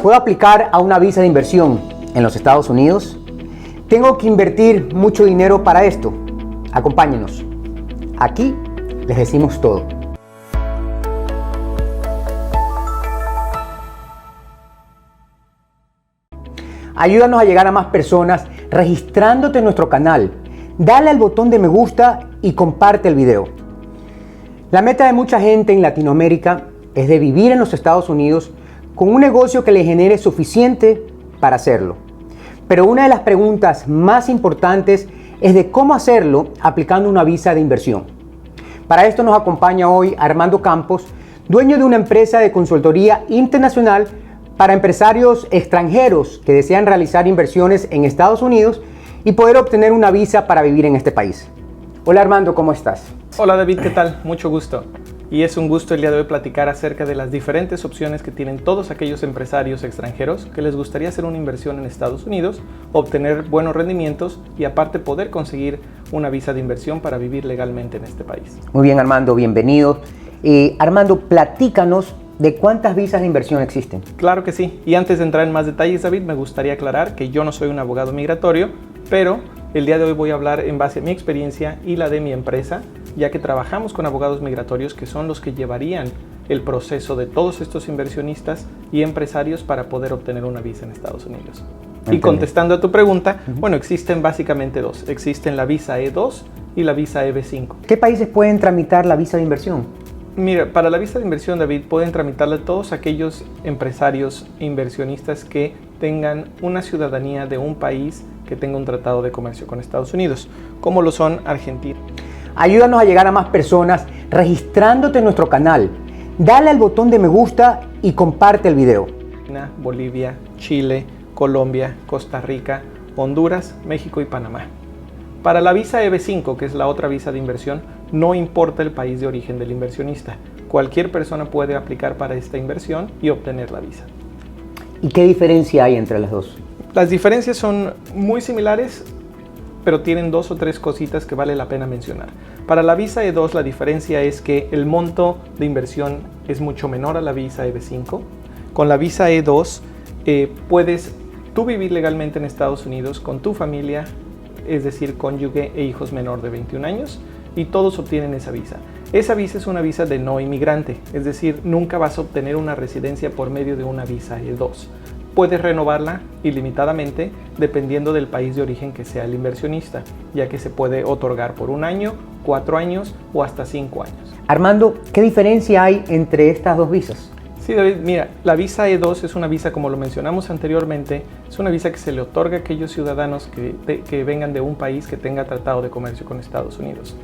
¿Puedo aplicar a una visa de inversión en los Estados Unidos? ¿Tengo que invertir mucho dinero para esto? Acompáñenos. Aquí les decimos todo. Ayúdanos a llegar a más personas registrándote en nuestro canal. Dale al botón de me gusta y comparte el video. La meta de mucha gente en Latinoamérica es de vivir en los Estados Unidos con un negocio que le genere suficiente para hacerlo. Pero una de las preguntas más importantes es de cómo hacerlo aplicando una visa de inversión. Para esto nos acompaña hoy Armando Campos, dueño de una empresa de consultoría internacional para empresarios extranjeros que desean realizar inversiones en Estados Unidos y poder obtener una visa para vivir en este país. Hola Armando, ¿cómo estás? Hola David, ¿qué tal? Mucho gusto. Y es un gusto el día de hoy platicar acerca de las diferentes opciones que tienen todos aquellos empresarios extranjeros que les gustaría hacer una inversión en Estados Unidos, obtener buenos rendimientos y aparte poder conseguir una visa de inversión para vivir legalmente en este país. Muy bien Armando, bienvenido. Armando, platícanos de cuántas visas de inversión existen. Claro que sí. Y antes de entrar en más detalles, David, me gustaría aclarar que yo no soy un abogado migratorio, pero el día de hoy voy a hablar en base a mi experiencia y la de mi empresa, ya que trabajamos con abogados migratorios que son los que llevarían el proceso de todos estos inversionistas y empresarios para poder obtener una visa en Estados Unidos. Y contestando a tu pregunta, bueno, existen básicamente dos. Existen la visa E2 y la visa EB5. ¿Qué países pueden tramitar la visa de inversión? Mira, para la visa de inversión, David, pueden tramitarla todos aquellos empresarios e inversionistas que tengan una ciudadanía de un país que tenga un tratado de comercio con Estados Unidos, como lo son Argentina. Ayúdanos a llegar a más personas registrándote en nuestro canal. Dale al botón de me gusta y comparte el video. Bolivia, Chile, Colombia, Costa Rica, Honduras, México y Panamá. Para la visa EB5, que es la otra visa de inversión, no importa el país de origen del inversionista. Cualquier persona puede aplicar para esta inversión y obtener la visa. ¿Y qué diferencia hay entre las dos? Las diferencias son muy similares, pero tienen dos o tres cositas que vale la pena mencionar. Para la visa E2 la diferencia es que el monto de inversión es mucho menor a la visa EB5. Con la visa E2 puedes tú vivir legalmente en Estados Unidos con tu familia, es decir, cónyuge e hijos menor de 21 años, y todos obtienen esa visa. Esa visa es una visa de no inmigrante, es decir, nunca vas a obtener una residencia por medio de una visa E2. Puedes renovarla ilimitadamente dependiendo del país de origen que sea el inversionista, ya que se puede otorgar por 1 año, 4 años o hasta 5 años. Armando, ¿qué diferencia hay entre estas dos visas? Sí, David, mira, la visa E2 es una visa, como lo mencionamos anteriormente, es una visa que se le otorga a aquellos ciudadanos que vengan de un país que tenga tratado de comercio con Estados Unidos.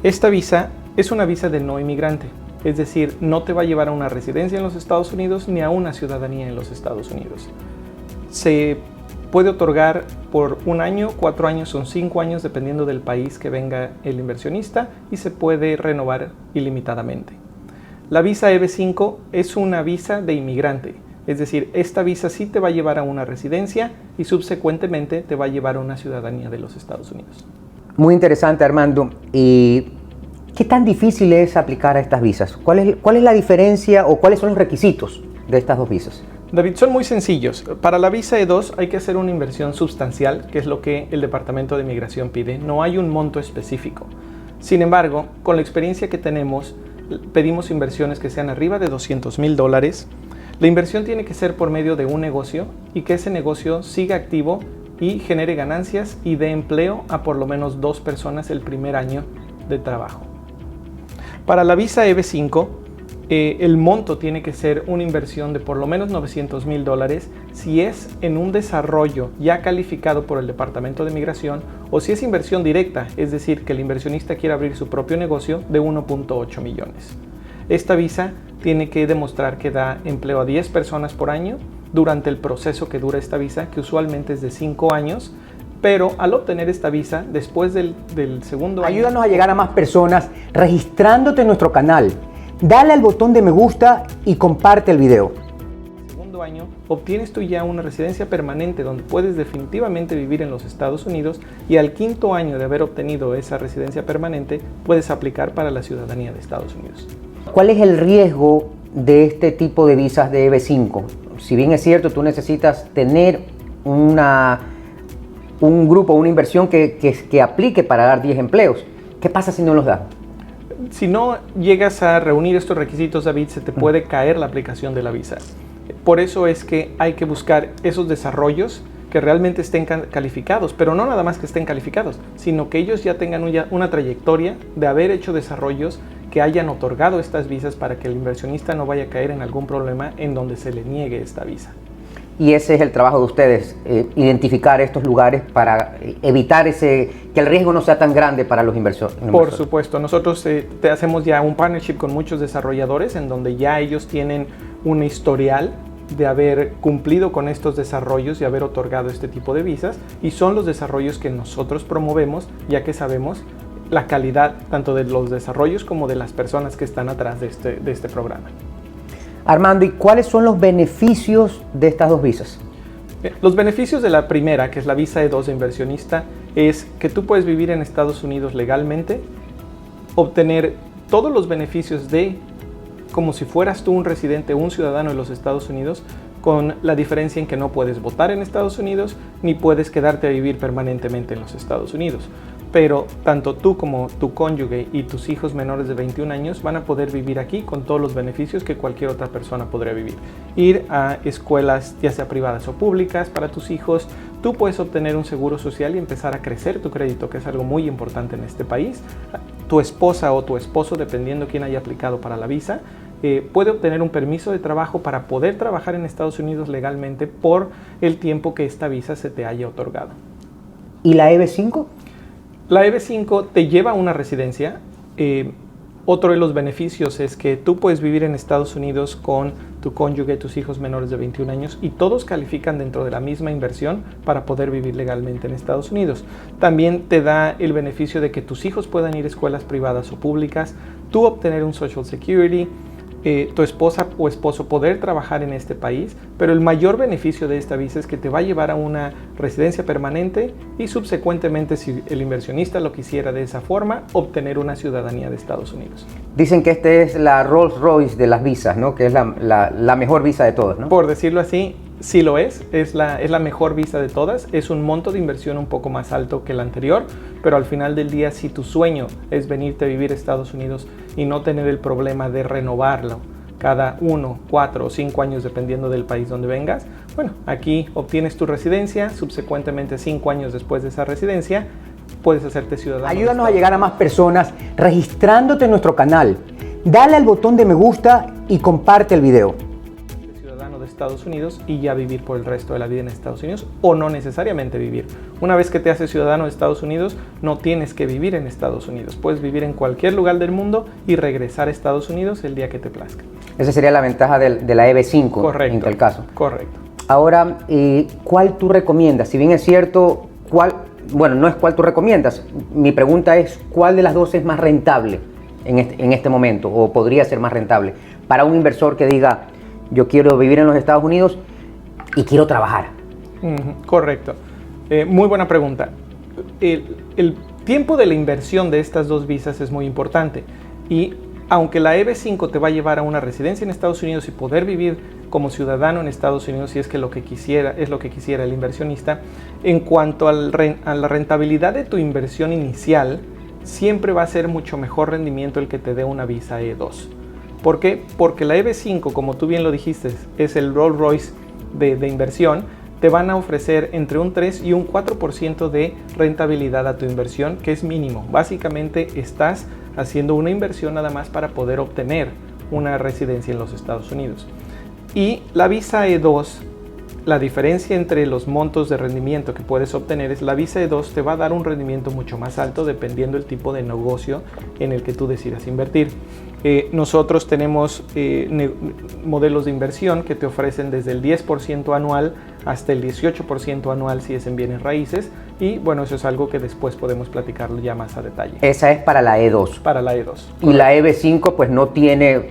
Esta visa es una visa de no inmigrante. Es decir, no te va a llevar a una residencia en los Estados Unidos ni a una ciudadanía en los Estados Unidos. Se puede otorgar por 1 año, 4 años o 5 años dependiendo del país que venga el inversionista y se puede renovar ilimitadamente. La visa EB5 es una visa de inmigrante. Es decir, esta visa sí te va a llevar a una residencia y subsecuentemente te va a llevar a una ciudadanía de los Estados Unidos. Muy interesante, Armando. ¿Y qué tan difícil es aplicar a estas visas? ¿Cuál es la diferencia o cuáles son los requisitos de estas dos visas? David, son muy sencillos. Para la visa E2 hay que hacer una inversión sustancial, que es lo que el Departamento de Migración pide. No hay un monto específico. Sin embargo, con la experiencia que tenemos, pedimos inversiones que sean arriba de $200,000. La inversión tiene que ser por medio de un negocio y que ese negocio siga activo y genere ganancias y dé empleo a por lo menos 2 personas el primer año de trabajo. Para la visa EB5, el monto tiene que ser una inversión de por lo menos $900,000 si es en un desarrollo ya calificado por el Departamento de Migración o si es inversión directa, es decir, que el inversionista quiere abrir su propio negocio de 1.8 millones. Esta visa tiene que demostrar que da empleo a 10 personas por año durante el proceso que dura esta visa, que usualmente es de 5 años, pero al obtener esta visa, después del segundo año... Ayúdanos a llegar a más personas registrándote en nuestro canal. Dale al botón de me gusta y comparte el video. El segundo año obtienes tú ya una residencia permanente donde puedes definitivamente vivir en los Estados Unidos y al 5.º año de haber obtenido esa residencia permanente puedes aplicar para la ciudadanía de Estados Unidos. ¿Cuál es el riesgo de este tipo de visas de EB5? Si bien es cierto, tú necesitas tener un grupo, una inversión que aplique para dar 10 empleos. ¿Qué pasa si no los da? Si no llegas a reunir estos requisitos, David, se te puede caer la aplicación de la visa. Por eso es que hay que buscar esos desarrollos que realmente estén calificados, pero no nada más que estén calificados, sino que ellos ya tengan una trayectoria de haber hecho desarrollos que hayan otorgado estas visas para que el inversionista no vaya a caer en algún problema en donde se le niegue esta visa. Y ese es el trabajo de ustedes, identificar estos lugares para evitar que el riesgo no sea tan grande para los inversores. Por supuesto, nosotros hacemos ya un partnership con muchos desarrolladores en donde ya ellos tienen un historial de haber cumplido con estos desarrollos y haber otorgado este tipo de visas, y son los desarrollos que nosotros promovemos, ya que sabemos la calidad tanto de los desarrollos como de las personas que están atrás de este programa. Armando, ¿y cuáles son los beneficios de estas dos visas? Los beneficios de la primera, que es la visa E2 de inversionista, es que tú puedes vivir en Estados Unidos legalmente, obtener todos los beneficios como si fueras tú un residente, un ciudadano de los Estados Unidos, con la diferencia en que no puedes votar en Estados Unidos ni puedes quedarte a vivir permanentemente en los Estados Unidos. Pero tanto tú como tu cónyuge y tus hijos menores de 21 años van a poder vivir aquí con todos los beneficios que cualquier otra persona podría vivir. Ir a escuelas, ya sea privadas o públicas, para tus hijos. Tú puedes obtener un seguro social y empezar a crecer tu crédito, que es algo muy importante en este país. Tu esposa o tu esposo, dependiendo quién haya aplicado para la visa, puede obtener un permiso de trabajo para poder trabajar en Estados Unidos legalmente por el tiempo que esta visa se te haya otorgado. ¿Y la EB5? La EB5 te lleva a una residencia. Otro de los beneficios es que tú puedes vivir en Estados Unidos con tu cónyuge, tus hijos menores de 21 años, y todos califican dentro de la misma inversión para poder vivir legalmente en Estados Unidos. También te da el beneficio de que tus hijos puedan ir a escuelas privadas o públicas, tú obtener un Social Security, tu esposa o esposo poder trabajar en este país, pero el mayor beneficio de esta visa es que te va a llevar a una residencia permanente y subsecuentemente, si el inversionista lo quisiera de esa forma, obtener una ciudadanía de Estados Unidos. Dicen que esta es la Rolls Royce de las visas, ¿no? Que es la mejor visa de todas, ¿no? Por decirlo así, sí lo es la mejor visa de todas. Es un monto de inversión un poco más alto que el anterior, pero al final del día, si tu sueño es venirte a vivir a Estados Unidos y no tener el problema de renovarlo cada 1, 4 o 5 años dependiendo del país donde vengas, bueno, aquí obtienes tu residencia, subsecuentemente 5 años después de esa residencia puedes hacerte ciudadano. Ayúdanos a llegar a más personas registrándote en nuestro canal. Dale al botón de me gusta y comparte el video. Ciudadano de Estados Unidos y ya vivir por el resto de la vida en Estados Unidos, o no necesariamente vivir. Una vez que te haces ciudadano de Estados Unidos, no tienes que vivir en Estados Unidos. Puedes vivir en cualquier lugar del mundo y regresar a Estados Unidos el día que te plazca. Esa sería la ventaja de la EB5. Correcto, en tal caso. Correcto. Ahora, ¿cuál tú recomiendas? Si bien es cierto, no es cuál tú recomiendas. Mi pregunta es, ¿cuál de las dos es más rentable en este momento, o podría ser más rentable para un inversor que diga, yo quiero vivir en los Estados Unidos y quiero trabajar? Correcto. Muy buena pregunta. El tiempo de la inversión de estas dos visas es muy importante, y aunque la EB5 te va a llevar a una residencia en Estados Unidos y poder vivir como ciudadano en Estados Unidos, si es que lo que quisiera el inversionista, en cuanto a la rentabilidad de tu inversión inicial, siempre va a ser mucho mejor rendimiento el que te dé una visa E2. ¿Por qué? Porque la EB5, como tú bien lo dijiste, es el Rolls Royce de inversión. Te van a ofrecer entre un 3 y un 4% de rentabilidad a tu inversión, que es mínimo. Básicamente estás haciendo una inversión nada más para poder obtener una residencia en los Estados Unidos. Y la visa E2, la diferencia entre los montos de rendimiento que puedes obtener es la visa E2 te va a dar un rendimiento mucho más alto dependiendo del tipo de negocio en el que tú decidas invertir. Nosotros tenemos modelos de inversión que te ofrecen desde el 10% anual hasta el 18% anual si es en bienes raíces, y bueno, eso es algo que después podemos platicarlo ya más a detalle. Esa es para la E2. Para la E2. Y la EB5 pues no tiene,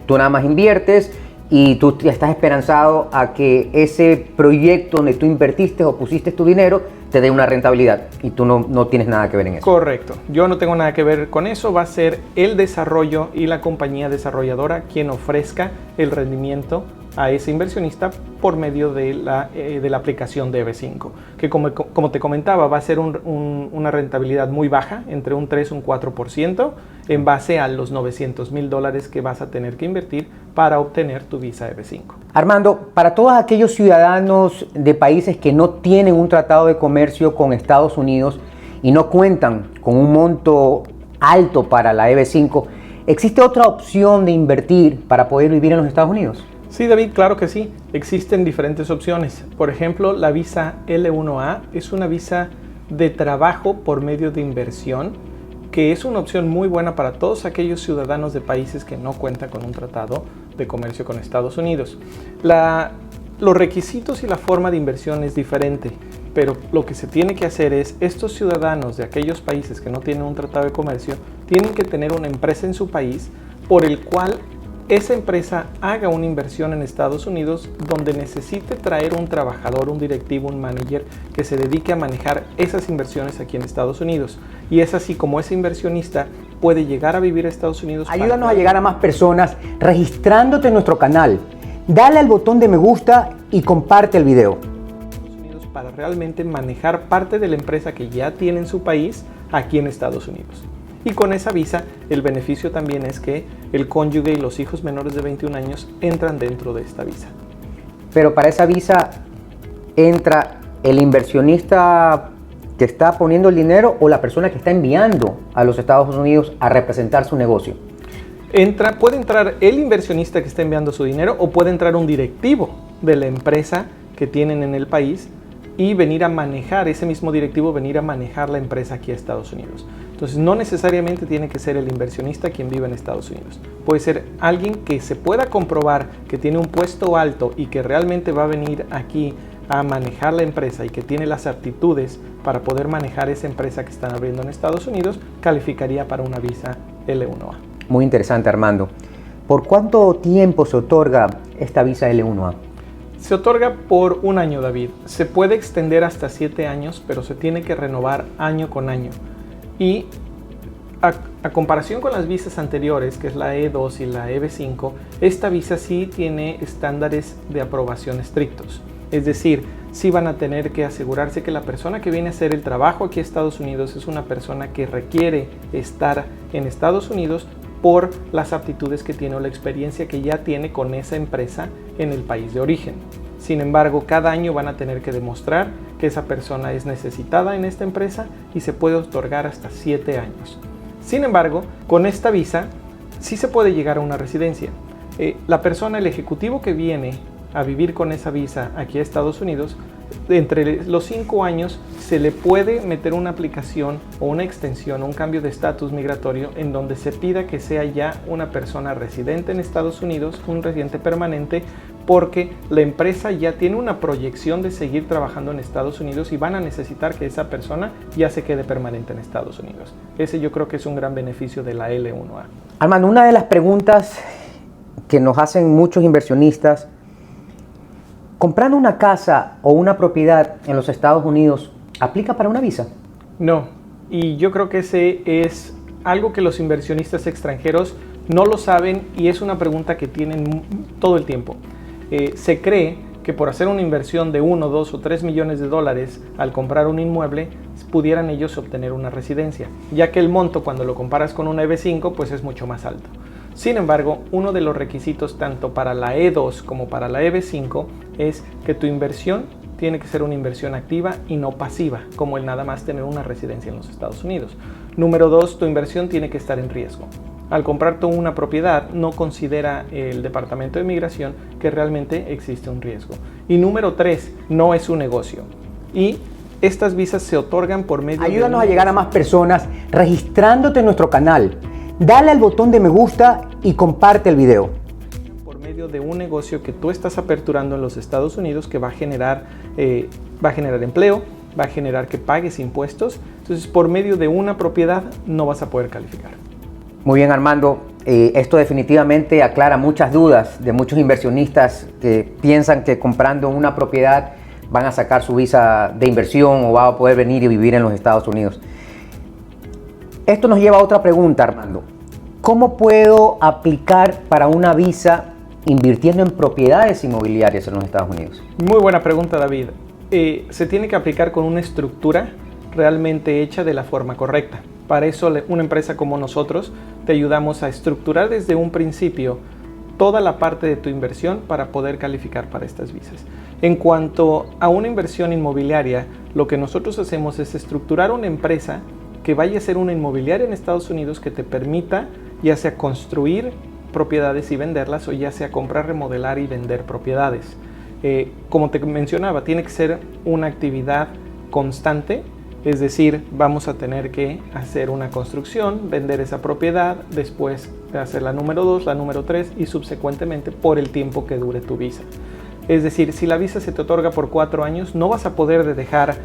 tú nada más inviertes y tú estás esperanzado a que ese proyecto donde tú invertiste o pusiste tu dinero te dé una rentabilidad y tú no tienes nada que ver en eso. Correcto, yo no tengo nada que ver con eso, va a ser el desarrollo y la compañía desarrolladora quien ofrezca el rendimiento a ese inversionista por medio de la aplicación de EV5, que como te comentaba va a ser una rentabilidad muy baja, entre un 3 y un 4%, en base a los $900,000 que vas a tener que invertir para obtener tu visa EV5. Armando, para todos aquellos ciudadanos de países que no tienen un tratado de comercio con Estados Unidos y no cuentan con un monto alto para la EV5, ¿existe otra opción de invertir para poder vivir en los Estados Unidos? Sí, David, claro que sí. Existen diferentes opciones. Por ejemplo, la visa L1A es una visa de trabajo por medio de inversión, que es una opción muy buena para todos aquellos ciudadanos de países que no cuentan con un tratado de comercio con Estados Unidos. Los requisitos y la forma de inversión es diferente, pero lo que se tiene que hacer es, estos ciudadanos de aquellos países que no tienen un tratado de comercio, tienen que tener una empresa en su país por el cual esa empresa haga una inversión en Estados Unidos donde necesite traer un trabajador, un directivo, un manager que se dedique a manejar esas inversiones aquí en Estados Unidos. Y es así como ese inversionista puede llegar a vivir a Estados Unidos. Ayúdanos a llegar a más personas registrándote en nuestro canal. Dale al botón de me gusta y comparte el video. Para realmente manejar parte de la empresa que ya tiene en su país aquí en Estados Unidos. Y con esa visa, el beneficio también es que el cónyuge y los hijos menores de 21 años entran dentro de esta visa. Pero para esa visa entra el inversionista que está poniendo el dinero o la persona que está enviando a los Estados Unidos a representar su negocio. Puede entrar el inversionista que está enviando su dinero o puede entrar un directivo de la empresa que tienen en el país y venir a manejar, ese mismo directivo venir a manejar la empresa aquí a Estados Unidos. Entonces no necesariamente tiene que ser el inversionista quien vive en Estados Unidos. Puede ser alguien que se pueda comprobar que tiene un puesto alto y que realmente va a venir aquí a manejar la empresa y que tiene las aptitudes para poder manejar esa empresa que están abriendo en Estados Unidos, calificaría para una visa L1A. Muy interesante, Armando. ¿Por cuánto tiempo se otorga esta visa L1A? Se otorga por un año, David. Se puede extender hasta 7 años, pero se tiene que renovar año con año. Y a comparación con las visas anteriores, que es la E2 y la EV5, esta visa sí tiene estándares de aprobación estrictos. Es decir, sí van a tener que asegurarse que la persona que viene a hacer el trabajo aquí a Estados Unidos es una persona que requiere estar en Estados Unidos por las aptitudes que tiene o la experiencia que ya tiene con esa empresa en el país de origen. Sin embargo, cada año van a tener que demostrar que esa persona es necesitada en esta empresa y se puede otorgar hasta 7 años. Sin embargo, con esta visa sí se puede llegar a una residencia. La persona, el ejecutivo que viene a vivir con esa visa aquí a Estados Unidos, entre los 5 años se le puede meter una aplicación o una extensión o un cambio de estatus migratorio en donde se pida que sea ya una persona residente en Estados Unidos, un residente permanente, porque la empresa ya tiene una proyección de seguir trabajando en Estados Unidos y van a necesitar que esa persona ya se quede permanente en Estados Unidos. Ese yo creo que es un gran beneficio de la L1A. Armando, una de las preguntas que nos hacen muchos inversionistas: ¿comprando una casa o una propiedad en los Estados Unidos aplica para una visa? No, y yo creo que ese es algo que los inversionistas extranjeros no lo saben y es una pregunta que tienen todo el tiempo. Se cree que por hacer una inversión de 1, 2 o 3 millones de dólares al comprar un inmueble, pudieran ellos obtener una residencia, ya que el monto cuando lo comparas con una EV5 pues es mucho más alto. Sin embargo, uno de los requisitos tanto para la E2 como para la EV5 es que tu inversión tiene que ser una inversión activa y no pasiva, como el nada más tener una residencia en los Estados Unidos. Número 2, tu inversión tiene que estar en riesgo. Al comprar tú una propiedad, no considera el Departamento de Migración que realmente existe un riesgo. Y número 3, no es un negocio. Y estas visas se otorgan por medio de... Ayúdanos a llegar a más personas registrándote en nuestro canal. Dale al botón de me gusta y comparte el video. Por medio de un negocio que tú estás aperturando en los Estados Unidos que va a generar empleo, va a generar que pagues impuestos. Entonces, por medio de una propiedad no vas a poder calificar. Muy bien, Armando. Esto definitivamente aclara muchas dudas de muchos inversionistas que piensan que comprando una propiedad van a sacar su visa de inversión o van a poder venir y vivir en los Estados Unidos. Esto nos lleva a otra pregunta, Armando. ¿Cómo puedo aplicar para una visa invirtiendo en propiedades inmobiliarias en los Estados Unidos? Muy buena pregunta, David. Se tiene que aplicar con una estructura realmente hecha de la forma correcta. Para eso una empresa como nosotros te ayudamos a estructurar desde un principio toda la parte de tu inversión para poder calificar para estas visas. En cuanto a una inversión inmobiliaria, lo que nosotros hacemos es estructurar una empresa que vaya a ser una inmobiliaria en Estados Unidos que te permita ya sea construir propiedades y venderlas o ya sea comprar, remodelar y vender propiedades. Como te mencionaba, tiene que ser una actividad constante. Es decir, vamos a tener que hacer una construcción, vender esa propiedad, después hacer la número 2, la número 3 y subsecuentemente por el tiempo que dure tu visa. Es decir, si la visa se te otorga por 4 años, no vas a poder dejar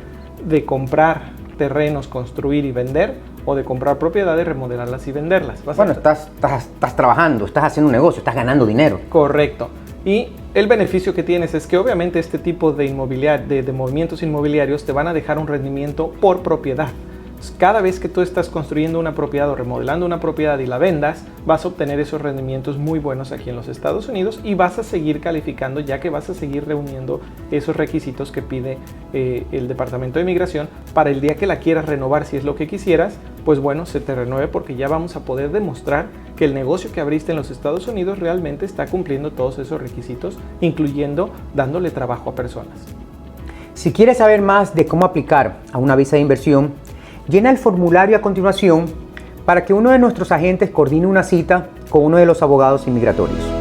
de comprar terrenos, construir y vender, o de comprar propiedades, remodelarlas y venderlas. Estás trabajando, estás haciendo un negocio, estás ganando dinero. Correcto. Y el beneficio que tienes es que obviamente este tipo de movimientos inmobiliarios te van a dejar un rendimiento por propiedad. Cada vez que tú estás construyendo una propiedad o remodelando una propiedad y la vendas, vas a obtener esos rendimientos muy buenos aquí en los Estados Unidos y vas a seguir calificando, ya que vas a seguir reuniendo esos requisitos que pide el Departamento de Migración para el día que la quieras renovar, si es lo que quisieras, pues bueno, se te renueve porque ya vamos a poder demostrar que el negocio que abriste en los Estados Unidos realmente está cumpliendo todos esos requisitos, incluyendo dándole trabajo a personas. Si quieres saber más de cómo aplicar a una visa de inversión, llena el formulario a continuación para que uno de nuestros agentes coordine una cita con uno de los abogados inmigratorios.